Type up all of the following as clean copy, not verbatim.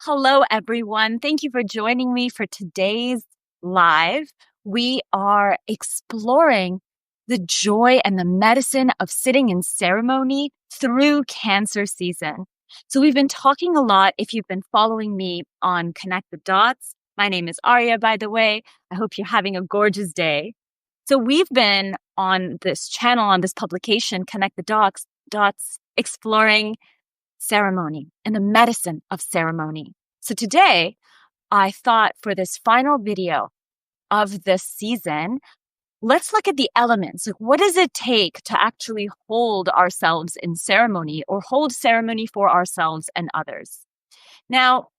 Hello, everyone. Thank you for joining me for today's live. We are exploring the joy and the medicine of sitting in ceremony through Cancer season. So we've been talking a lot. If you've been following me on Connect the Dots, my name is Aria, by the way. I hope you're having a gorgeous day. So we've been on this channel, on this publication, Connect the Dots, exploring ceremony and the medicine of ceremony. So today, I thought for this final video of this season, let's look at the elements. Like, what does it take to actually hold ourselves in ceremony or hold ceremony for ourselves and others? Now,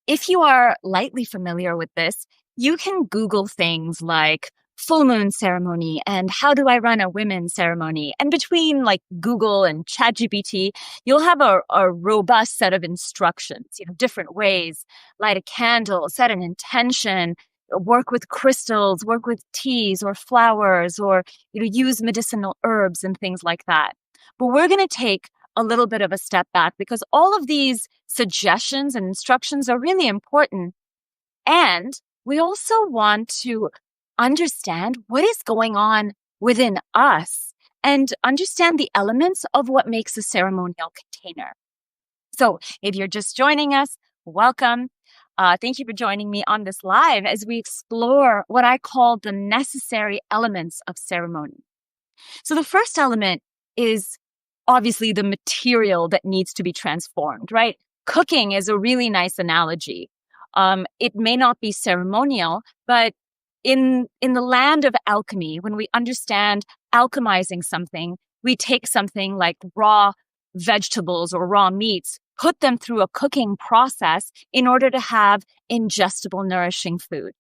if you are lightly familiar with this, you can Google things like full moon ceremony and how do I run a women's ceremony? And between like Google and ChatGPT, you'll have a robust set of instructions, different ways, light a candle, set an intention, work with crystals, work with teas or flowers, or, use medicinal herbs and things like that. But we're going to take a little bit of a step back because all of these suggestions and instructions are really important. And we also want to understand what is going on within us and understand the elements of what makes a ceremonial container. So if you're just joining us, welcome. Thank you for joining me on this live as we explore what I call the necessary elements of ceremony. So the first element is obviously the material that needs to be transformed, right? Cooking is a really nice analogy. It may not be ceremonial, but in the land of alchemy, when we understand alchemizing something, we take something like raw vegetables or raw meats, put them through a cooking process in order to have ingestible, nourishing food.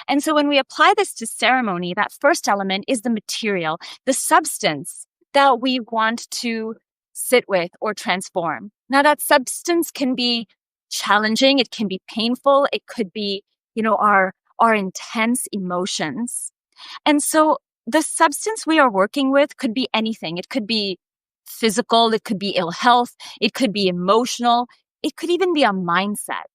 And so when we apply this to ceremony, that first element is the material, the substance that we want to sit with or transform. Now, that substance can be challenging. It can be painful. It could be, our intense emotions. And so the substance we are working with could be anything. It could be physical. It could be ill health. It could be emotional. It could even be a mindset.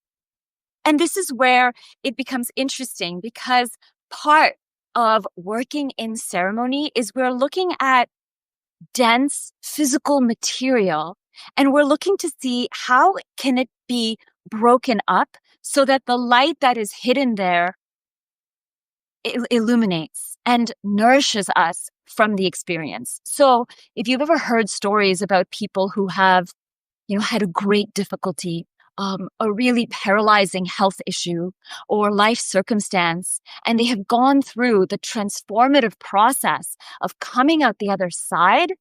And this is where it becomes interesting because part of working in ceremony is we're looking at dense physical material and we're looking to see how can it be broken up so that the light that is hidden there illuminates and nourishes us from the experience. So if you've ever heard stories about people who have, had a great difficulty, a really paralyzing health issue or life circumstance, and they have gone through the transformative process of coming out the other side,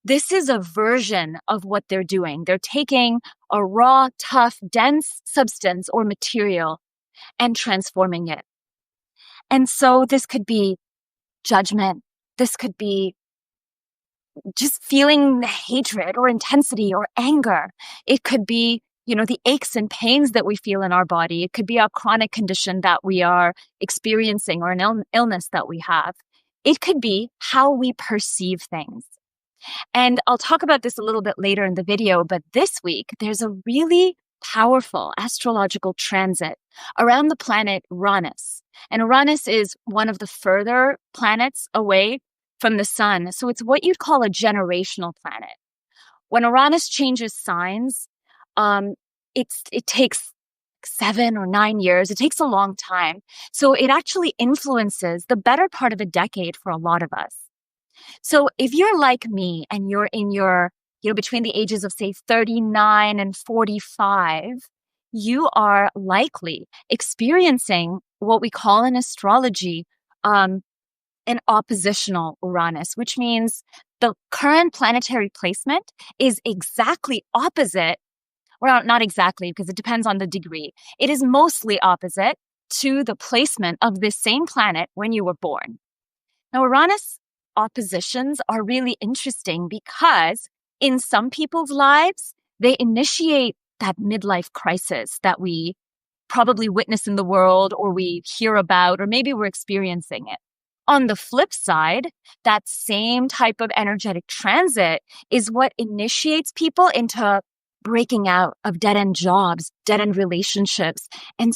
this is a version of what they're doing. They're taking a raw, tough, dense substance or material and transforming it. And so this could be judgment. This could be just feeling hatred or intensity or anger. It could be, the aches and pains that we feel in our body. It could be a chronic condition that we are experiencing or an illness that we have. It could be how we perceive things. And I'll talk about this a little bit later in the video, but this week there's a really powerful astrological transit around the planet Uranus. And Uranus is one of the further planets away from the sun. So it's what you'd call a generational planet. When Uranus changes signs, it takes 7 or 9 years. It takes a long time. So it actually influences the better part of a decade for a lot of us. So if you're like me and you're in your, between the ages of, say, 39 and 45, you are likely experiencing what we call in astrology an oppositional Uranus, which means the current planetary placement is exactly opposite. Well, not exactly, because it depends on the degree. It is mostly opposite to the placement of this same planet when you were born. Now, Uranus oppositions are really interesting because in some people's lives, they initiate that midlife crisis that we probably witness in the world or we hear about, or maybe we're experiencing it. On the flip side, that same type of energetic transit is what initiates people into breaking out of dead-end jobs, dead-end relationships, and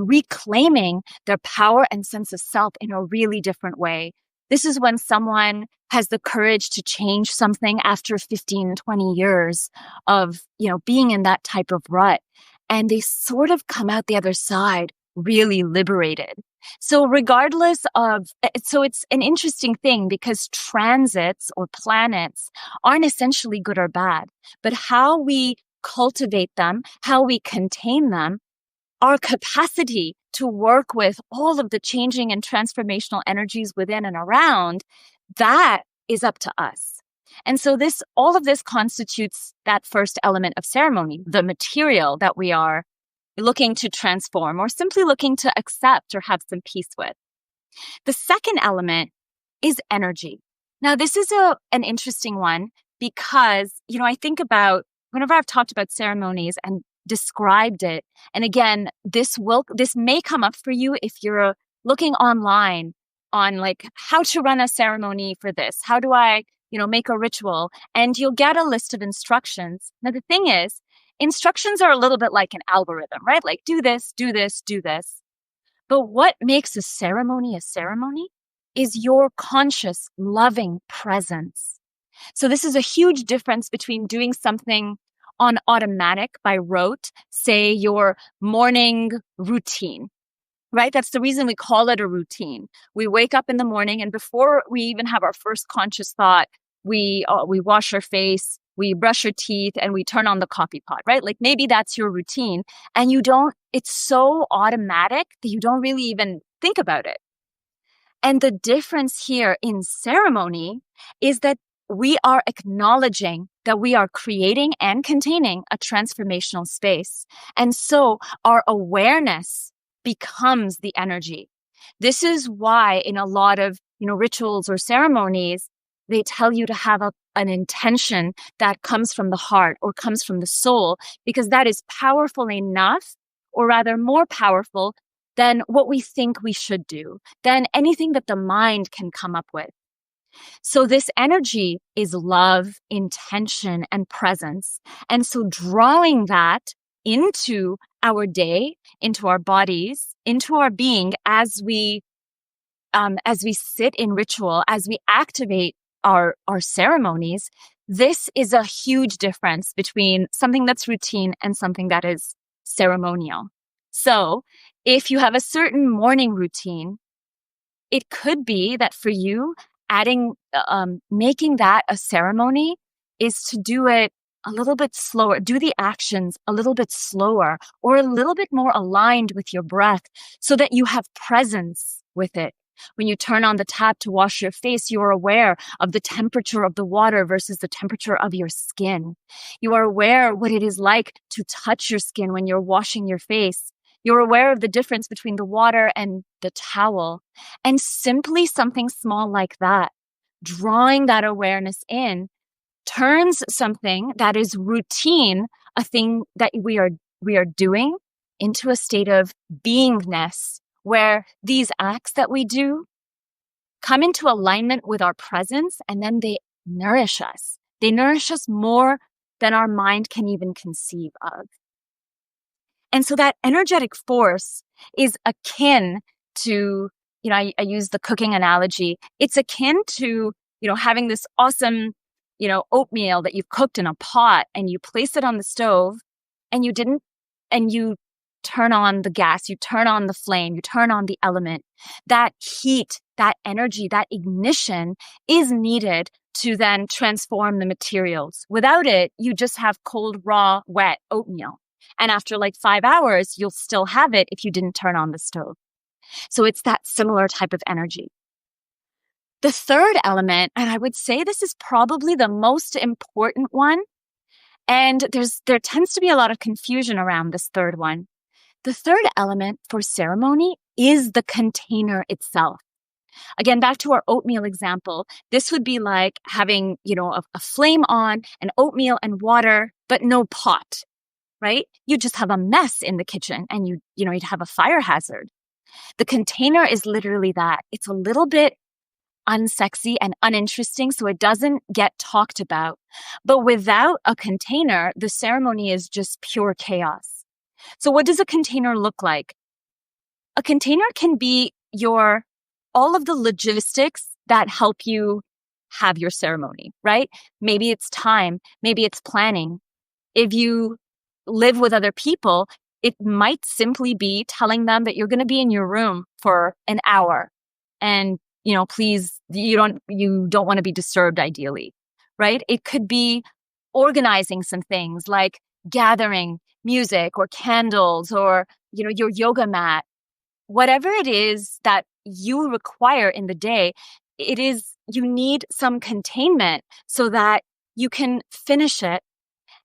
reclaiming their power and sense of self in a really different way. This is when someone has the courage to change something after 15, 20 years of, being in that type of rut. And they sort of come out the other side really liberated. So it's an interesting thing because transits or planets aren't essentially good or bad, but how we cultivate them, how we contain them, our capacity to work with all of the changing and transformational energies within and around, that is up to us. And so all of this constitutes that first element of ceremony, the material that we are looking to transform or simply looking to accept or have some peace with. The second element is energy. Now, this is an interesting one because, I think about whenever I've talked about ceremonies and described it, and again, this may come up for you if you're looking online on like how to run a ceremony for this. How do I, make a ritual? And you'll get a list of instructions. Now, the thing is, instructions are a little bit like an algorithm, right? Like do this, do this, do this. But what makes a ceremony is your conscious, loving presence. So this is a huge difference between doing something on automatic by rote, say your morning routine, right? That's the reason we call it a routine. We wake up in the morning and before we even have our first conscious thought, we wash our face, we brush our teeth, and we turn on the coffee pot, right? Like maybe that's your routine and it's so automatic that you don't really even think about it. And the difference here in ceremony is that we are acknowledging that we are creating and containing a transformational space. And so our awareness becomes the energy. This is why in a lot of, rituals or ceremonies, they tell you to have an intention that comes from the heart or comes from the soul, because that is powerful enough, or rather more powerful than what we think we should do, than anything that the mind can come up with. So this energy is love, intention, and presence. And so drawing that into our day, into our bodies, into our being as we sit in ritual, as we activate our ceremonies, this is a huge difference between something that's routine and something that is ceremonial. So if you have a certain morning routine, it could be that for you, making that a ceremony is to do it a little bit slower, do the actions a little bit slower or a little bit more aligned with your breath so that you have presence with it. When you turn on the tap to wash your face, you are aware of the temperature of the water versus the temperature of your skin. You are aware what it is like to touch your skin when you're washing your face. You're aware of the difference between the water and the towel. And simply something small like that, drawing that awareness in, turns something that is routine, a thing that we are doing, into a state of beingness, where these acts that we do come into alignment with our presence, and then they nourish us. They nourish us more than our mind can even conceive of. And so that energetic force is akin to, I use the cooking analogy. It's akin to, having this awesome, oatmeal that you've cooked in a pot and you place it on the stove and you turn on the gas, you turn on the flame, you turn on the element. That heat, that energy, that ignition is needed to then transform the materials. Without it, you just have cold, raw, wet oatmeal. And after like 5 hours, you'll still have it if you didn't turn on the stove. So it's that similar type of energy. The third element, and I would say this is probably the most important one, and there tends to be a lot of confusion around this third one. The third element for ceremony is the container itself. Again, back to our oatmeal example, this would be like having, a flame on, an oatmeal and water, but no pot, right? You just have a mess in the kitchen and you'd have a fire hazard. The container is literally that. It's a little bit unsexy and uninteresting, so it doesn't get talked about. But without a container, the ceremony is just pure chaos. So what does a container look like? A container can be all of the logistics that help you have your ceremony, right? Maybe it's time, maybe it's planning. If you live with other people, it might simply be telling them that you're going to be in your room for an hour and, please, you don't want to be disturbed ideally, right? It could be organizing some things like gathering music or candles or, your yoga mat. Whatever it is that you require in the day, you need some containment so that you can finish it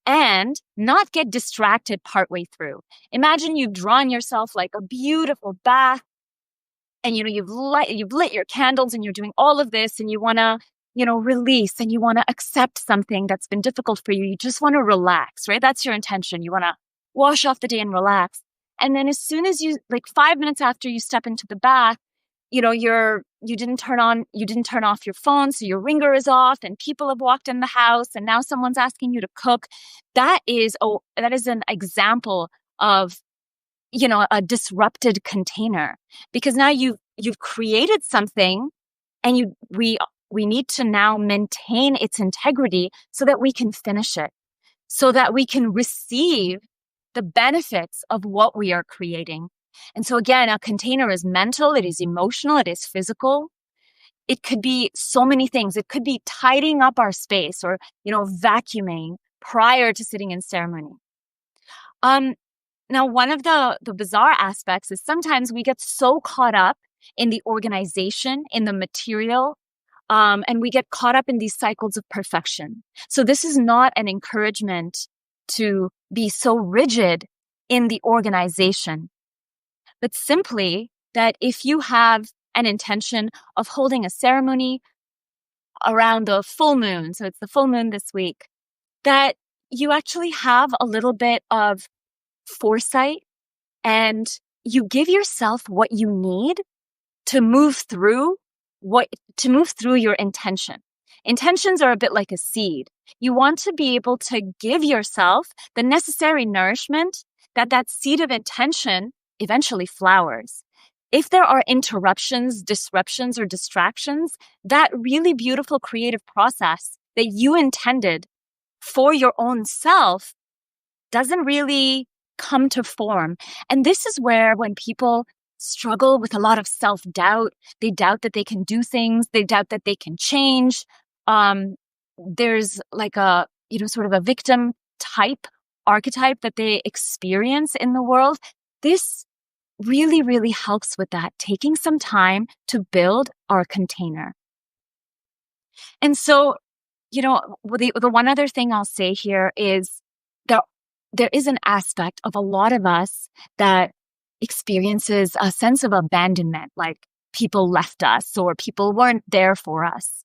and not get distracted partway through. Imagine you've drawn yourself like a beautiful bath and, you've lit your candles and you're doing all of this and you want to, release and you want to accept something that's been difficult for you. You just want to relax, right? That's your intention. You want to wash off the day and relax. And then as soon as 5 minutes after you step into the bath, you didn't turn off your phone, so your ringer is off and people have walked in the house and now someone's asking you to cook. That is an example of, a disrupted container, because now you've created something and we need to now maintain its integrity so that we can finish it, so that we can receive the benefits of what we are creating. And so again, a container is mental, it is emotional, it is physical. It could be so many things. It could be tidying up our space or, vacuuming prior to sitting in ceremony. Now, one of the bizarre aspects is sometimes we get so caught up in the organization, in the material, and we get caught up in these cycles of perfection. So this is not an encouragement to be so rigid in the organization, but simply that if you have an intention of holding a ceremony around the full moon, so it's the full moon this week, that you actually have a little bit of foresight and you give yourself what you need to move through your intention. Intentions are a bit like a seed. You want to be able to give yourself the necessary nourishment that seed of intention eventually flowers. If there are interruptions, disruptions, or distractions, that really beautiful creative process that you intended for your own self doesn't really come to form. And this is where when people struggle with a lot of self-doubt, they doubt that they can do things, they doubt that they can change. There's like a, sort of a victim type archetype that they experience in the world. This really, really helps with that, taking some time to build our container. And so, the one other thing I'll say here is there is an aspect of a lot of us that experiences a sense of abandonment, like people left us or people weren't there for us.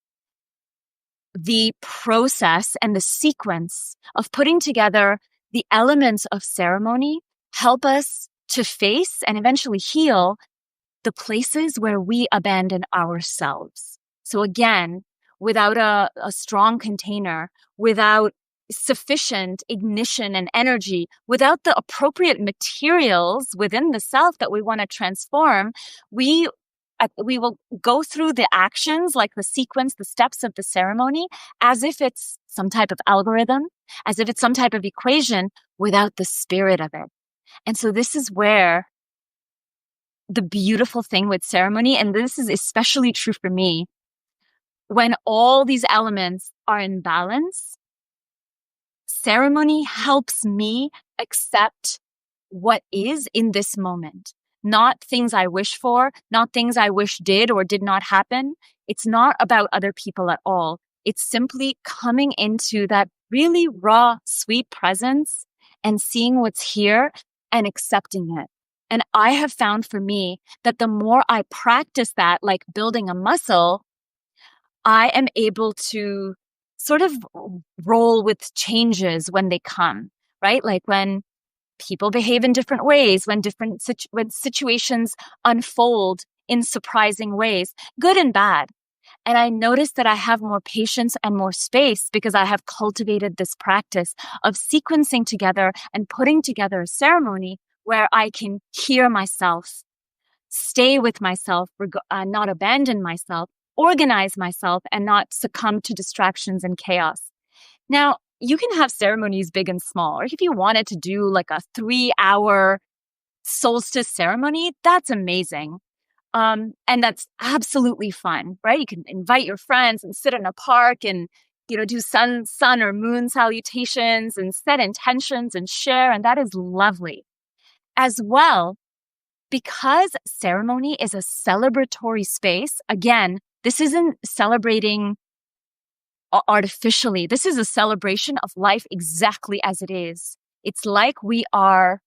The process and the sequence of putting together the elements of ceremony help us to face and eventually heal the places where we abandon ourselves. So again, without a strong container, without sufficient ignition and energy, without the appropriate materials within the self that we want to transform, we will go through the actions, like the sequence, the steps of the ceremony, as if it's some type of algorithm, as if it's some type of equation without the spirit of it. And so this is where the beautiful thing with ceremony, and this is especially true for me, when all these elements are in balance, ceremony helps me accept what is in this moment, not things I wish for, not things I wish did or did not happen. It's not about other people at all. It's simply coming into that really raw, sweet presence and seeing what's here and accepting it. And I have found for me that the more I practice that, like building a muscle, I am able to sort of roll with changes when they come, right? Like when people behave in different ways, when when situations unfold in surprising ways, good and bad. And I notice that I have more patience and more space because I have cultivated this practice of sequencing together and putting together a ceremony where I can hear myself, stay with myself, not abandon myself, organize myself, and not succumb to distractions and chaos. Now, you can have ceremonies big and small, or if you wanted to do like a 3-hour solstice ceremony, that's amazing. And that's absolutely fun, right? You can invite your friends and sit in a park and, do sun or moon salutations and set intentions and share. And that is lovely. As well, because ceremony is a celebratory space, again, this isn't celebrating artificially. This is a celebration of life exactly as it is. It's like we are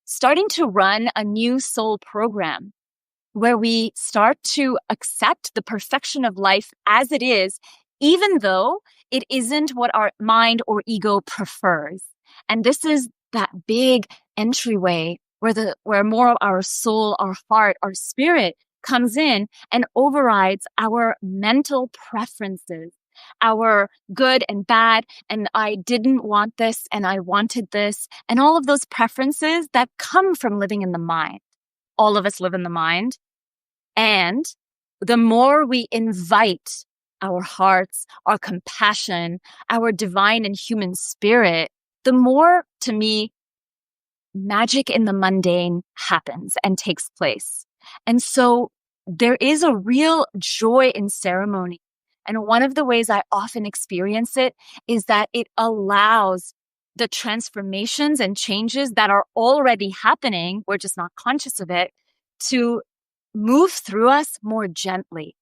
starting to run a new soul program where we start to accept the perfection of life as it is, even though it isn't what our mind or ego prefers. And this is that big entryway where more of our soul, our heart, our spirit comes in and overrides our mental preferences, our good and bad, and I didn't want this and I wanted this, and all of those preferences that come from living in the mind. All of us live in the mind. And the more we invite our hearts, our compassion, our divine and human spirit, the more, to me, magic in the mundane happens and takes place. And so there is a real joy in ceremony. And one of the ways I often experience it is that it allows the transformations and changes that are already happening, we're just not conscious of it, to move through us more gently.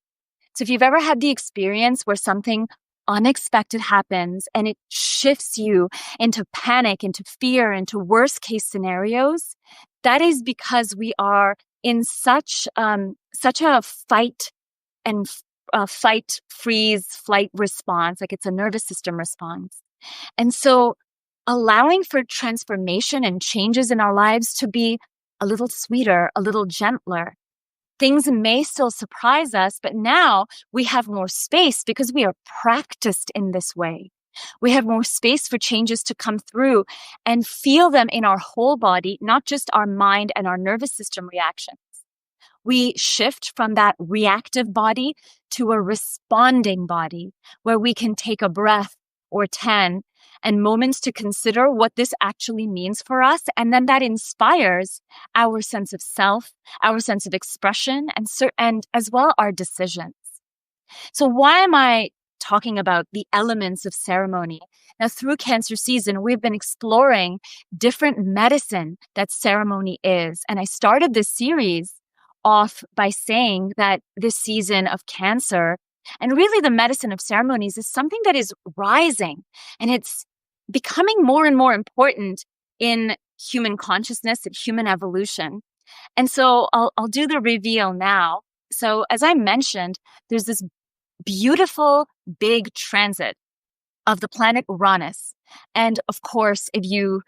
So if you've ever had the experience where something unexpected happens and it shifts you into panic, into fear, into worst case scenarios, that is because we are in such a fight and fight, freeze, flight response, like it's a nervous system response. And so allowing for transformation and changes in our lives to be a little sweeter, a little gentler. Things may still surprise us, but now we have more space because we are practiced in this way. We have more space for changes to come through and feel them in our whole body, not just our mind and our nervous system reactions. We shift from that reactive body to a responding body where we can take a breath or 10 and moments to consider what this actually means for us. And then that inspires our sense of self, our sense of expression, and as well our decisions. So why am I talking about the elements of ceremony? Now, through Cancer season, we've been exploring different medicine that ceremony is. And I started this series off by saying that this season of Cancer, and really the medicine of ceremonies, is something that is rising, and it's becoming more and more important in human consciousness and human evolution. And so I'll do the reveal now. So as I mentioned, there's this beautiful big transit of the planet Uranus. And of course, if you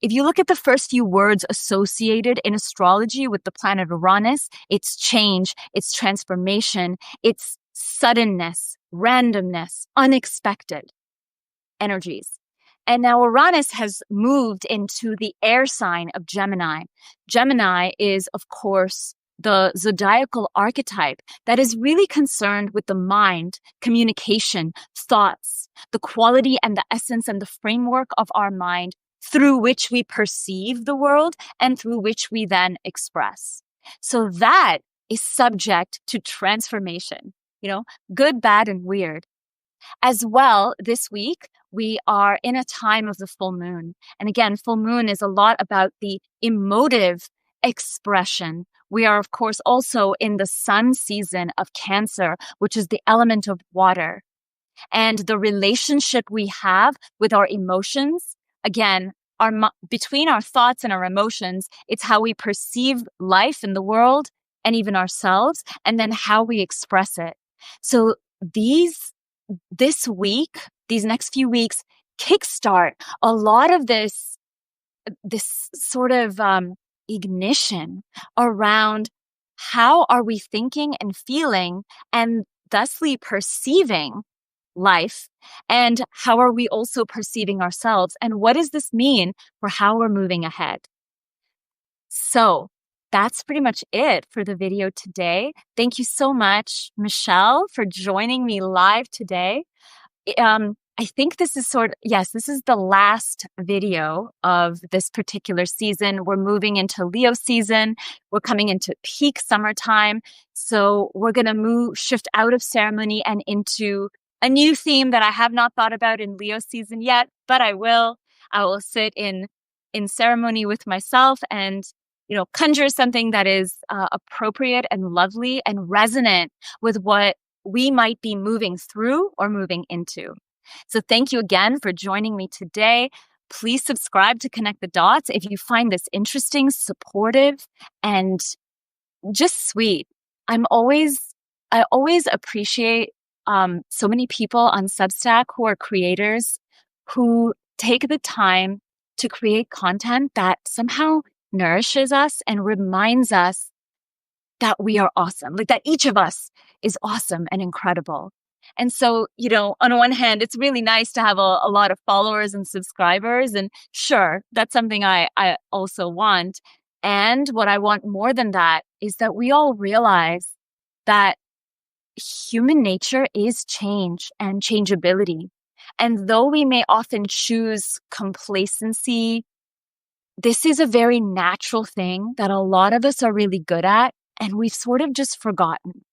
look at the first few words associated in astrology with the planet Uranus, it's change, it's transformation, it's suddenness, randomness, unexpected energies. And now Uranus has moved into the air sign of Gemini. Gemini is, of course, the zodiacal archetype that is really concerned with the mind, communication, thoughts, the quality and the essence and the framework of our mind through which we perceive the world and through which we then express. So that is subject to transformation, good, bad, and weird. As well, this week, we are in a time of the full moon. And again, full moon is a lot about the emotive expression. We are, of course, also in the sun season of Cancer, which is the element of water. And the relationship we have with our emotions, again, between our thoughts and our emotions, it's how we perceive life in the world and even ourselves, and then how we express it. So this week, these next few weeks, kickstart a lot of this sort of ignition around how are we thinking and feeling, and thusly perceiving life? And how are we also perceiving ourselves? And what does this mean for how we're moving ahead? So that's pretty much it for the video today. Thank you so much, Michelle, for joining me live today. I think this is this is the last video of this particular season. We're moving into Leo season. We're coming into peak summertime. So we're going to shift out of ceremony and into a new theme that I have not thought about in Leo season yet, but I will. I will sit in ceremony with myself and, conjure something that is appropriate and lovely and resonant with what we might be moving through or moving into. So thank you again for joining me today. Please subscribe to Connect the Dots if you find this interesting, supportive, and just sweet. I always appreciate so many people on Substack who are creators who take the time to create content that somehow nourishes us and reminds us that we are awesome, like that each of us is awesome and incredible. And so, on one hand, it's really nice to have a lot of followers and subscribers. And sure, that's something I also want. And what I want more than that is that we all realize that human nature is change and changeability. And though we may often choose complacency, this is a very natural thing that a lot of us are really good at, and we've sort of just forgotten.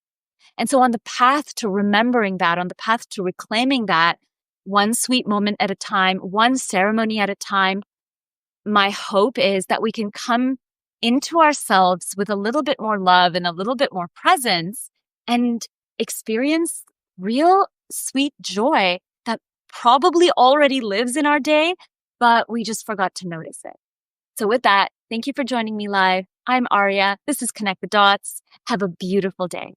And so on the path to remembering that, on the path to reclaiming that, one sweet moment at a time, one ceremony at a time, my hope is that we can come into ourselves with a little bit more love and a little bit more presence and experience real sweet joy that probably already lives in our day, but we just forgot to notice it. So with that, thank you for joining me live. I'm Aria. This is Connect the Dots. Have a beautiful day.